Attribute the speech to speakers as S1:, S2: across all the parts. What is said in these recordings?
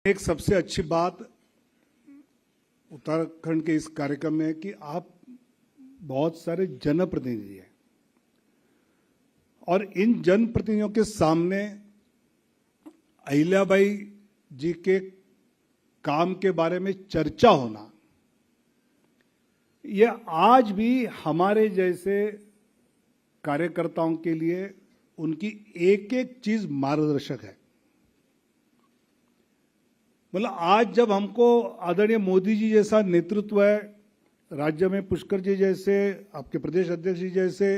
S1: एक सबसे अच्छी बात उत्तराखंड के इस कार्यक्रम में है कि आप बहुत सारे जनप्रतिनिधि हैं और इन जनप्रतिनिधियों के सामने अहिल्याबाई जी के काम के बारे में चर्चा होना, यह आज भी हमारे जैसे कार्यकर्ताओं के लिए उनकी एक एक चीज मार्गदर्शक है। मतलब आज जब हमको आदरणीय मोदी जी जैसा नेतृत्व है, राज्य में पुष्कर जी जैसे, आपके प्रदेश अध्यक्ष जी जैसे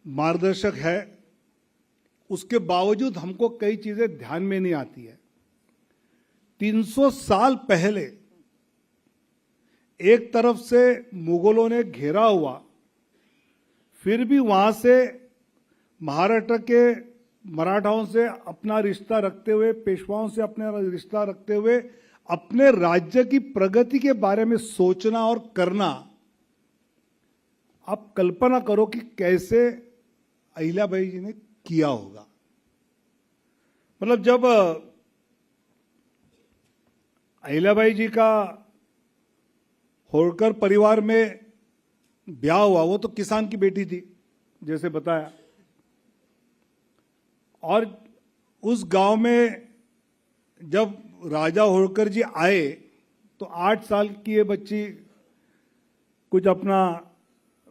S1: मार्गदर्शक है, उसके बावजूद हमको कई चीजें ध्यान में नहीं आती है। 300 साल पहले एक तरफ से मुगलों ने घेरा हुआ, फिर भी वहां से महाराष्ट्र के मराठाओं से अपना रिश्ता रखते हुए, पेशवाओं से अपना रिश्ता रखते हुए अपने राज्य की प्रगति के बारे में सोचना और करना, आप कल्पना करो कि कैसे अहिल्याबाई जी ने किया होगा। मतलब जब अहिल्याबाई जी का होळकर परिवार में ब्याह हुआ, वो तो किसान की बेटी थी जैसे बताया, और उस गांव में जब राजा होळकर जी आए तो 8 साल की ये बच्ची कुछ अपना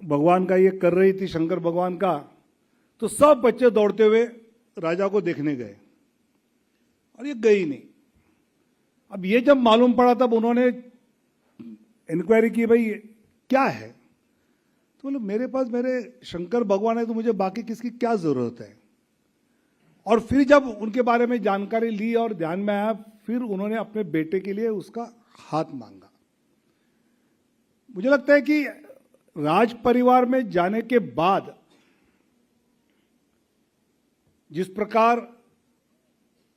S1: भगवान का ये कर रही थी, शंकर भगवान का, तो सब बच्चे दौड़ते हुए राजा को देखने गए और ये गई नहीं। अब ये जब मालूम पड़ा तब उन्होंने इंक्वायरी की, भाई क्या है? तो बोले मेरे पास मेरे शंकर भगवान है, तो मुझे बाकी किसकी क्या जरूरत है। और फिर जब उनके बारे में जानकारी ली और ध्यान में आया, फिर उन्होंने अपने बेटे के लिए उसका हाथ मांगा। मुझे लगता है कि राज परिवार में जाने के बाद जिस प्रकार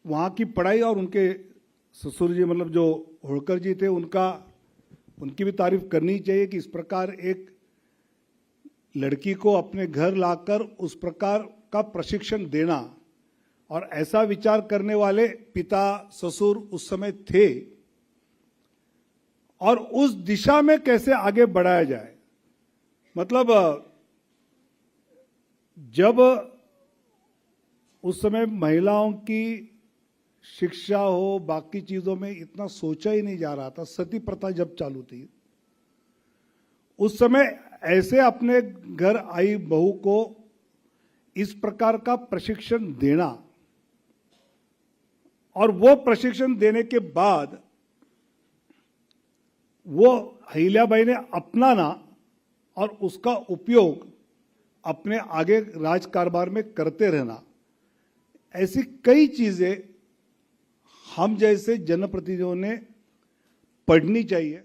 S1: वहां की पढ़ाई, और उनके ससुर जी मतलब जो होळकर जी थे, उनकी भी तारीफ करनी चाहिए कि इस प्रकार एक लड़की को अपने घर लाकर उस प्रकार का प्रशिक्षण देना, और ऐसा विचार करने वाले पिता ससुर उस समय थे, और उस दिशा में कैसे आगे बढ़ाया जाए। मतलब जब उस समय महिलाओं की शिक्षा हो, बाकी चीजों में इतना सोचा ही नहीं जा रहा था, सती प्रथा जब चालू थी, उस समय ऐसे अपने घर आई बहू को इस प्रकार का प्रशिक्षण देना, और वो प्रशिक्षण देने के बाद वो अहिल्याबाई ने अपनाना और उसका उपयोग अपने आगे राजकारभार में करते रहना, ऐसी कई चीजें हम जैसे जनप्रतिनिधियों ने पढ़नी चाहिए।